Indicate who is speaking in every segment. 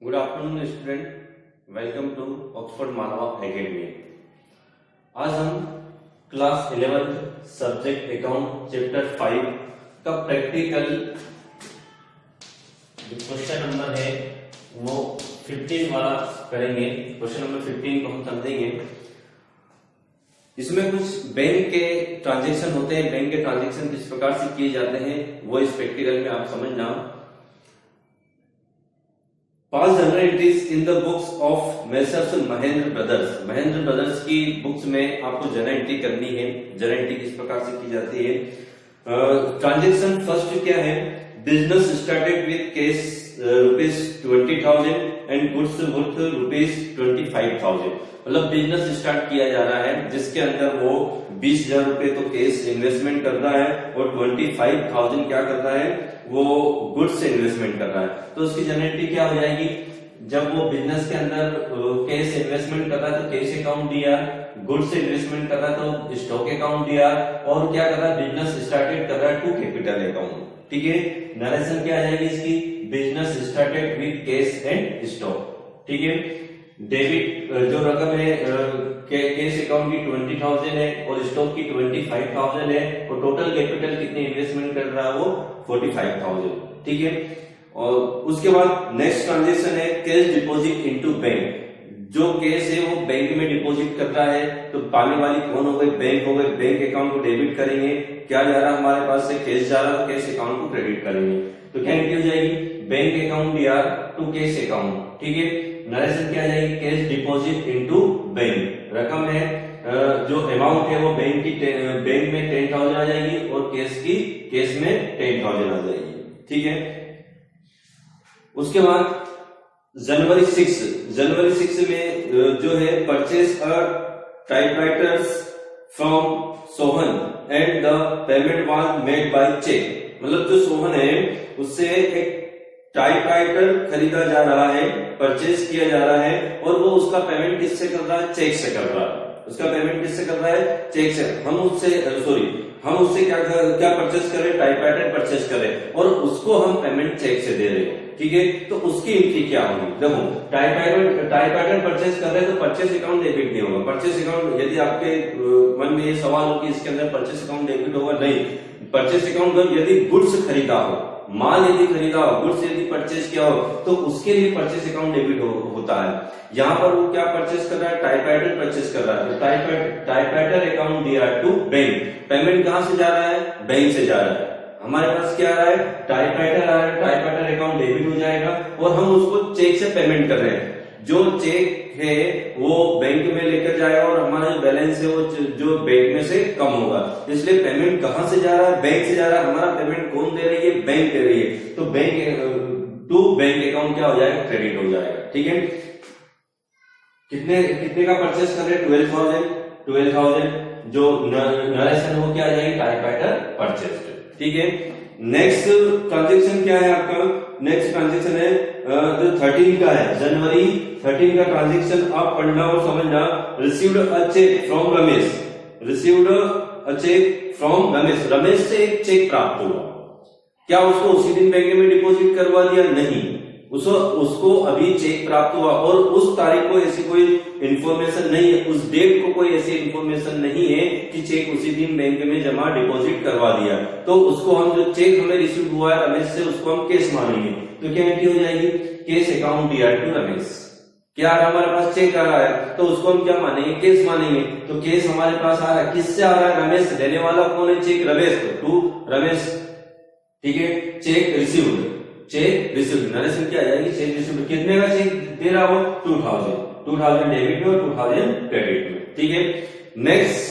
Speaker 1: Good afternoon student, welcome to Oxford Manava academy. आज हम class 11 subject account chapter 5 का practical जो क्वेश्चन नंबर है वो 15 वाला करेंगे। क्वेश्चन नंबर 15 को हम समझेंगे। इसमें कुछ बैंक के ट्रांजैक्शन होते हैं। बैंक के ट्रांजैक्शन किस प्रकार से किए जाते हैं वो इस प्रैक्टिकल में आप समझना। पांच general entries in the books of messrs Mahendra brothers. Mahendra brothers की बुक्स में आपको जनरल एंट्री करनी है। जनरल एंट्री किस प्रकार से की जाती है? ट्रांजैक्शन फर्स्ट क्या है? Business started with cash ₹20,000 and goods worth ₹25,000। मतलब बिजनेस स्टार्ट किया जा रहा है जिसके अंदर वो 20,000 रुपए तो कैश इन्वेस्टमेंट कर रहा है और 25,000 क्या कर रहा है, वो गुड्स से इन्वेस्टमेंट कर रहा है। तो उसकी जनरेटिव क्या हो जाएगी? जब वो बिजनेस के अंदर कैश इन्वेस्टमेंट कर रहा है तो कैश अकाउंट दिया, गुड्स से इन्वेस्टमेंट कर रहा है तो स्टॉक अकाउंट दिया, और क्या कर रहा है, बिजनेस स्टार्टेड कर रहा है टू कैपिटल अकाउंट। ठीक है, नरेशन क्या आ जाएगी इसकी? Business started with cash and stock. ठीक है, डेबिट जो रकम है कैश अकाउंट की 20,000 है और स्टॉक की 25,000 है और टोटल कैपिटल कितनी इन्वेस्टमेंट कर रहा है वो 45,000। ठीक है, और उसके बाद नेक्स्ट ट्रांजेक्शन है कैश डिपॉजिट इनटू बैंक। जो कैश है वो बैंक में डिपॉजिट कर रहा है तो पाने वाली कौन हो गई? बैंक हो गई। बैंक अकाउंट को डेबिट करेंगे, क्या जा रहा है हमारे पास से? कैश जा रहा है, कैश अकाउंट को क्रेडिट करेंगे। तो क्या एंट्री हो जाएगी? Bank account DR to cash account. ठीक है, नरेशन क्या आ जाएगी? Cash deposit into bank. रकम है जो अमाउंट है वो बैंक में 10,000 आ जाएगी और कैश में 10,000 आ जाएगी। ठीक है, उसके बाद जनवरी 6 में जो है purchase a typewriters from Sohan and the payment was made by cheque. मतलब जो सोहन है उससे एक टाइपराइटर खरीदा जा रहा है, परचेज किया जा रहा है और वो उसका पेमेंट किससे कर रहा है? चेक से कर रहा है। उसका पेमेंट किससे कर रहा है? चेक से। हम उससे क्या परचेज कर रहे हैं? टाइपराइटर परचेज कर रहे हैं और उसको हम पेमेंट चेक से दे रहे हैं। ठीक है, तो उसकी एंट्री क्या होगी? देखो, टाइपराइटर परचेज कर रहे हैं तो परचेज अकाउंट डेबिट नहीं होगा। परचेज अकाउंट, यदि आपके मन में ये सवाल हो कि इसके अंदर परचेज अकाउंट डेबिट होगा, नहीं। परचेज अकाउंट यदि गुड्स खरीदा हो, माल यदि खरीदा हो, गुड्स यदि परचेज किया हो तो उसके लिए परचेज अकाउंट डेबिट होता है। यहाँ पर वो क्या परचेज कर रहा है? टाइपराइटर परचेज कर रहा है। टाइपराइटर अकाउंट दिया टू बैंक। पेमेंट कहां से जा रहा है? बैंक से जा रहा है। हमारे पास क्या आ रहा है? टाइपराइटर आ रहा है। टाइपराइटर अकाउंट डेबिट हो जाएगा और हम उसको चेक से पेमेंट कर रहे हैं। जो चेक है वो बैंक में लेकर जाएगा और हमारा जो बैलेंस है वो जो बैंक में से कम होगा। इसलिए पेमेंट कहां से जा रहा है? बैंक से जा रहा है। हमारा पेमेंट कौन दे रही है? बैंक दे रही है। तो बैंक टू बैंक अकाउंट क्या हो जाएगा? क्रेडिट हो जाएगा। ठीक है, कितने का परचेस कर रहे हैं? 12,000। जो नरेशन हो क्या आ जाएगी? Typewriter purchase. ठीक है, नेक्स्ट ट्रांजेक्शन क्या है आपका? नेक्स्ट ट्रांजेक्शन है जो 13 का है, जनवरी 13 का ट्रांजेक्शन आप पढ़ना और समझना। Received a cheque from Ramesh. Received a cheque from Ramesh. Ramesh से एक चेक प्राप्त हुआ। क्या उसको उसी दिन बैंक में डिपॉजिट करवा दिया? नहीं, उसको अभी चेक प्राप्त हुआ और उस तारीख को ऐसी कोई इंफॉर्मेशन नहीं है, उस डेट को कोई ऐसी इंफॉर्मेशन नहीं है कि चेक उसी दिन बैंक में जमा डिपॉजिट करवा दिया। तो उसको हम, जो चेक हमें रिसीव हुआ है रमेश से, उसको हम कैश मानेंगे। तो क्या एंट्री हो जाएगी? Cash account DR to Ramesh. क्या आ रहा है हमारे पास? चेक आ रहा है तो उसको हम क्या मानेंगे? कैश मानेंगे। तो कैश हमारे पास आ रहा है, किससे आ रहा है? रमेश। देने वाला कौन है? चेक रमेश, तो टू रमेश। ठीक है, चेक रिसीव्ड। नरेशन क्या आ जाएगी? Check received. कितने का चेक दे रहा हो? 2,000 डेबिट में और 2,000 क्रेडिट में। ठीक है, नेक्स्ट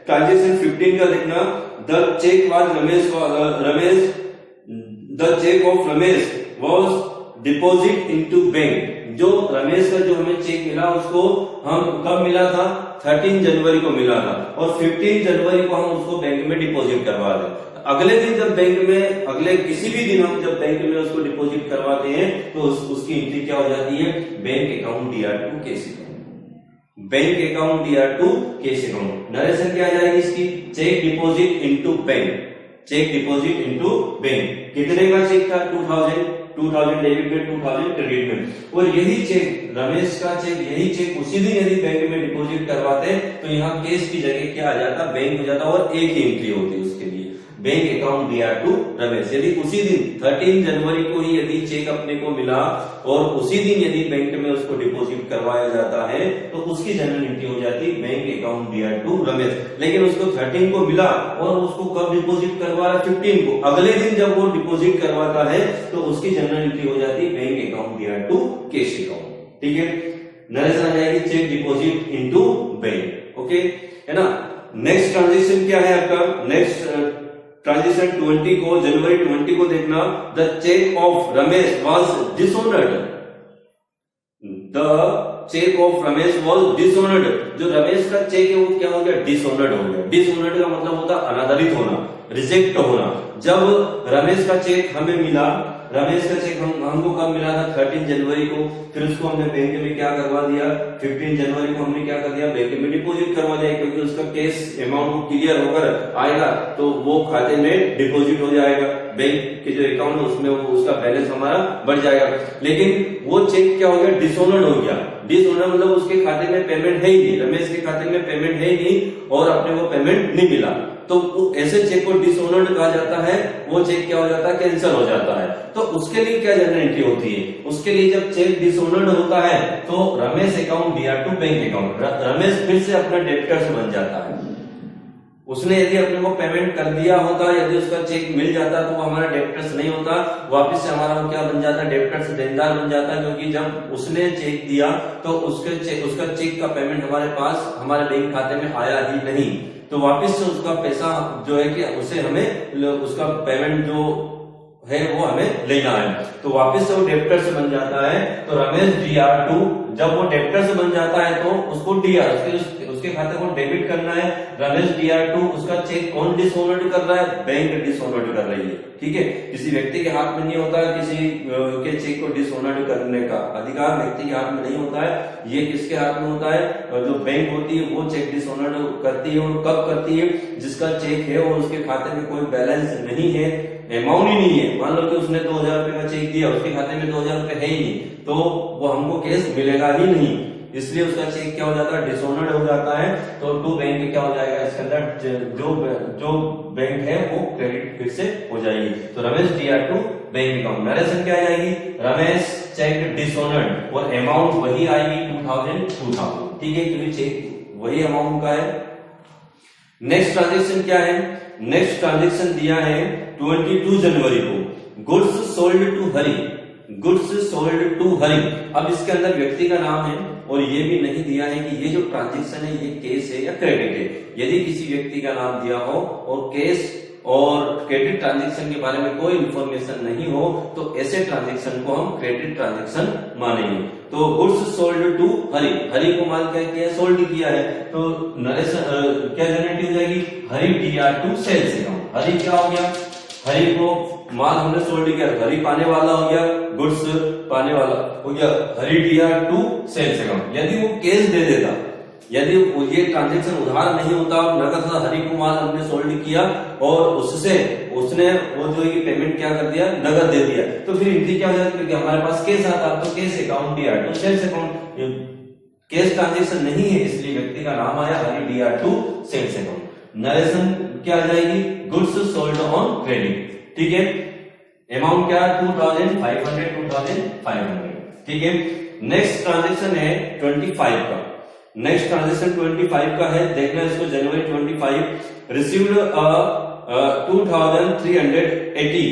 Speaker 1: ट्रांजेक्शन 15 का लिखना। The cheque of Ramesh was deposit into bank. जो रमेश का जो हमें चेक मिला उसको हम कब मिला था? 13 जनवरी को मिला था और 15 जनवरी को हम उसको बैंक में डिपॉजिट करवा दें। अगले दिन जब बैंक में, अगले किसी भी दिन हम जब बैंक में उसको डिपॉजिट करवाते हैं तो उसकी एंट्री क्या हो जाती है? Bank account DR to cash account. Bank account DR to cash account. Narration क्या आ जाएगी इसकी? Cheque deposit into bank. Cheque deposit into bank. कितने का चेक था? 2000 डेबिट में, 2000 क्रेडिट में। और यही चेक, रमेश का चेक, यही चेक उसी दिन यदि बैंक में डिपॉजिट करवाते तो यहाँ कैश की जगह क्या आ जाता? बैंक हो जाता, और एक ही एंट्री होती उसके लिए, बैंक अकाउंट दिया टू रमेश। यदि उसी दिन 13 जनवरी को ही यदि चेक अपने को मिला और उसी दिन यदि बैंक में उसको डिपॉजिट करवाया जाता है तो उसकी जनरल एंट्री हो जाती बैंक अकाउंट दिया टू रमेश। लेकिन उसको 13 को मिला और उसको कब डिपॉजिट करवा रहा? 15 को। अगले दिन जब वो डिपॉजिट करवाता है तो उसकी जनरल एंट्री हो जाती बैंक अकाउंट दिया टू कैश अकाउंट। ठीक है, नरेशन आ जाएगी cheque deposit into bank. Okay है ना। नेक्स्ट ट्रांजेक्शन क्या है आपका? नेक्स्ट ट्रांजेक्शन 20 को, जनवरी 20 को देखना। The cheque of Ramesh was dishonoured. The cheque of Ramesh was dishonoured. जो रमेश का चेक है वो क्या हो गया? डिसऑनर्ड हो गया। डिसऑनर्ड का मतलब होता है अनादरित होना, रिजेक्ट होना। जब रमेश का चेक हमें मिला, रमेश का चेक हमको कब मिला था? 13 जनवरी को। फिर उसको हमने बैंक में क्या करवा दिया? 15 जनवरी को हमने क्या कर दिया? बैंक में डिपॉजिट करवा दिया, क्योंकि उसका कैश अमाउंट क्लियर होकर आएगा तो वो खाते में डिपॉजिट हो जाएगा। बैंक के जो अकाउंट है उसमें उसका बैलेंस हमारा बढ़ जाएगा। लेकिन वो चेक क्या हो गया? डिसऑनर्ड हो गया। डिसऑनर्ड मतलब उसके खाते में पेमेंट है ही नहीं, रमेश के खाते में पेमेंट है ही नहीं और अपने को पेमेंट नहीं मिला। तो ऐसे चेक को डिसऑनर्ड कहा जाता है। वो चेक क्या हो जाता है? कैंसिल हो जाता है। तो उसके लिए क्या जनरल एंट्री होती है? उसके लिए जब चेक डिसऑनर्ड होता है तो रमेश अकाउंट दिया टू बैंक अकाउंट। रमेश फिर से अपना डेबिटर्स बन जाता है। उसने यदि अपने को पेमेंट कर दिया होता, यदि उसका चेक मिल जाता तो वो हमारा डेबिटर्स नहीं होता, वापस से हमारा वो क्या बन जाता? डेबिटर्स, देनदार बन जाता है। क्योंकि जब उसने चेक दिया तो उसका चेक का पेमेंट हमारे पास, हमारे बैंक खाते में आया ही नहीं, तो वापस से उसका पैसा जो है कि उसे हमें, उसका पेमेंट जो है वो हमें लेना है, तो वापस से वो डेबिटर से बन जाता है। तो रमेश DR2, जब वो डेबिटर से बन जाता है तो उसको DR, उसके खाते को डेबिट करना है। रमेश DR2, उसका चेक कौन डिसऑनर्ड कर रहा है? बैंक डिसऑनर्ड कर रही है। ठीक है, किसी व्यक्ति के हाथ में नहीं होता किसी के चेक को डिसऑनर्ड करने का अधिकार, व्यक्ति के हाथ में नहीं होता है। ये किसके हाथ में होता है? जो बैंक होती है वो चेक डिसऑनर्ड करती है। और कब करती है? जिसका चेक है और उसके खाते में कोई बैलेंस नहीं है, अमाउंट ही नहीं है। मान लो कि उसने 2000 रुपए का चेक दिया, उसके खाते में 2000 रुपए है ही नहीं, तो वो हमको कैश मिलेगा ही नहीं, इसलिए उसका चेक क्या हो जाता है? डिसऑनर्ड हो जाता है। तो टू बैंक क्या हो जाएगा? इसके अंदर जो बैंक है वो क्रेडिट फिर से हो जाएगी। तो Ramesh DR2 bank account. Narration क्या आएगी? रमेश चेक डिसऑनर्ड और अमाउंट वही आएगी 2000। ठीक है, क्योंकि चेक वही अमाउंट का है। नेक्स्ट ट्रांजेक्शन क्या है? नेक्स्ट ट्रांजेक्शन दिया है 22 जनवरी को। Goods sold to Hari. Goods sold to Hari. अब इसके अंदर व्यक्ति का नाम है और ये भी नहीं दिया है कि ये जो ट्रांजेक्शन है ये कैश है या क्रेडिट है। यदि किसी व्यक्ति का नाम दिया हो और कैश और क्रेडिट ट्रांजेक्शन के बारे में कोई इंफॉर्मेशन नहीं हो तो ऐसे ट्रांजेक्शन को हम क्रेडिट ट्रांजेक्शन मानेंगे। तो goods sold to Hari, Hari को माल क्या किया? सोल्ड किया है। तो नरेश क्या जनरेट हो जाएगी? Hari DR2 sales account. Hari क्या हो गया? हरि को माल हमने सोल्ड किया, हरि पाने वाला हो गया, गुड्स पाने वाला हो गया, हरि DR2 सेल्स अकाउंट। यदि वो कैश दे देता, यदि ये ट्रांजेक्शन उधार नहीं होता, नकद हरि को माल हमने सोल्ड किया और उससे उसने वो जो है पेमेंट क्या कर दिया? नगद दे दिया, तो फिर एंट्री क्या हो जाती? क्योंकि हमारे पास कैश आता, तो cash account DR2 sales account. Cash transaction नहीं है इसलिए व्यक्ति का नाम आया Hari DR2 sales account. Narration क्या आ जाएगी? Goods sold on credit. ठीक है, अमाउंट क्या? 2500। ठीक है, नेक्स्ट ट्रांजेक्शन है 25 का। नेक्स्ट ट्रांजेक्शन 25 का है, देखना इसको। जनवरी 25 received 2380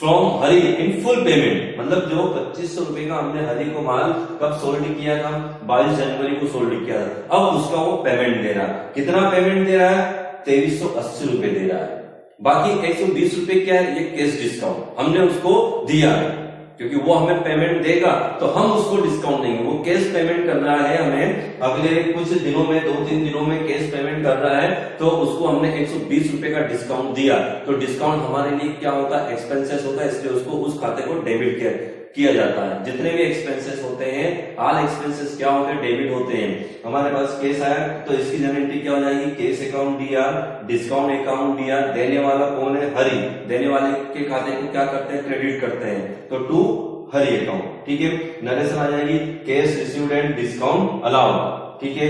Speaker 1: from Hari in full payment. मतलब जो 2500 रुपए का हमने हरि को माल कब सोल्ड किया था? 22 जनवरी को सोल्ड किया था। अब उसका वो पेमेंट दे रहा है। कितना पेमेंट दे रहा है? 2380 रुपए दे रहा है। बाकी 120 रुपए क्या है? ये कैश डिस्काउंट हमने उसको दिया है, क्योंकि वो हमें पेमेंट देगा तो हम उसको डिस्काउंट देंगे। वो कैश पेमेंट कर रहा है हमें, अगले कुछ दिनों में, 2-3 दिनों में कैश पेमेंट कर रहा है, तो उसको हमने 120 रुपए का डिस्काउंट दिया। तो डिस्काउंट हमारे लिए क्या होता है? एक्सपेंसेस होता है, इसलिए उसको उस खाते को डेबिट किया। किया जाता है। जितने भी एक्सपेंसेस होते हैं, ऑल एक्सपेंसेस क्या होते हैं, डेबिट होते हैं। हमारे पास केस आया तो इसकी जनरल एंट्री क्या हो जाएगी, case account DR, discount account DR। देने वाला कौन है, हरि। देने वाले के खाते को क्या करते हैं, क्रेडिट करते हैं, तो टू हरि अकाउंट। ठीक है, नरेशन आ जाएगी cash received and discount allowed. ठीक है,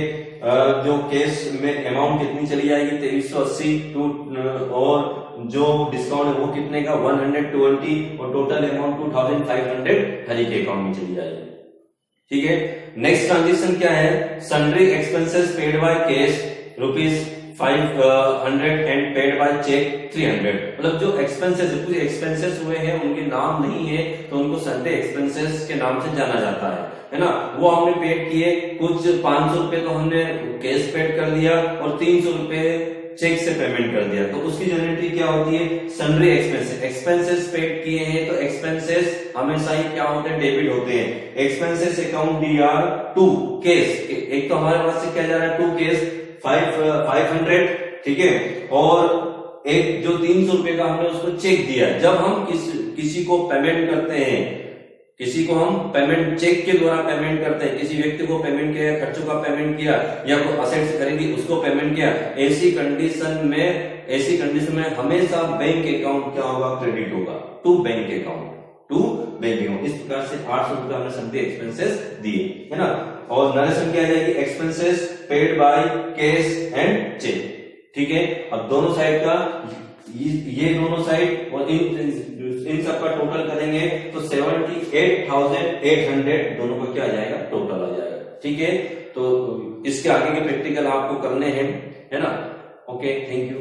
Speaker 1: जो कैश में अमाउंट कितनी चली जाएगी 2380 टू, और जो डिस्काउंट है वो कितने का 120, और टोटल अमाउंट 2500 हरि के अकाउंट में चली जाएगी। ठीक है, नेक्स्ट ट्रांजेक्शन क्या है, sundry expenses paid by cash ₹500 and paid by cheque 300। मतलब जो एक्सपेंसेस, कुछ एक्सपेंसेस हुए हैं उनके नाम नहीं है तो उनको सन्ड्री एक्सपेंसेस के नाम से जाना जाता है ना। वो हमने पेड किए, कुछ 500 रुपए तो हमने कैश पेड कर दिया और 300 रुपए चेक से पेमेंट कर दिया, तो उसकी जनरल एंट्री क्या होती है, सन्ड्री एक्सपेंसेस। एक्सपेंसेस पेड किए हैं तो एक्सपेंसेस हमेशा ही क्या होते हैं, डेबिट होते हैं। Expenses account DR to cash, एक तो हमारे पास से क्या जा रहा है, टू केस 500। ठीक है, और एक जो 300 रुपए का हमने उसको चेक दिया। जब हम किसी को पेमेंट करते हैं, किसी को हम पेमेंट चेक के द्वारा पेमेंट करते हैं, किसी व्यक्ति को पेमेंट किया, खर्चों का पेमेंट किया, या कोई असेट्स खरीदी उसको पेमेंट किया, ऐसी कंडीशन में हमेशा बैंक अकाउंट क्या होगा, क्रेडिट होगा to bank account, to bank account. इस प्रकार से 800 रुपए हमने सभी एक्सपेंसेस दिए, है ना। और नरेशन क्या जाएगी, expenses paid by cash and cheque. ठीक है, अब दोनों साइड का, ये दोनों साइड और इन सब का टोटल करेंगे तो 78,800 दोनों का क्या आ जाएगा, टोटल आ जाएगा। ठीक है, तो इसके आगे के प्रैक्टिकल आपको करने हैं, है ना। Okay, thank you.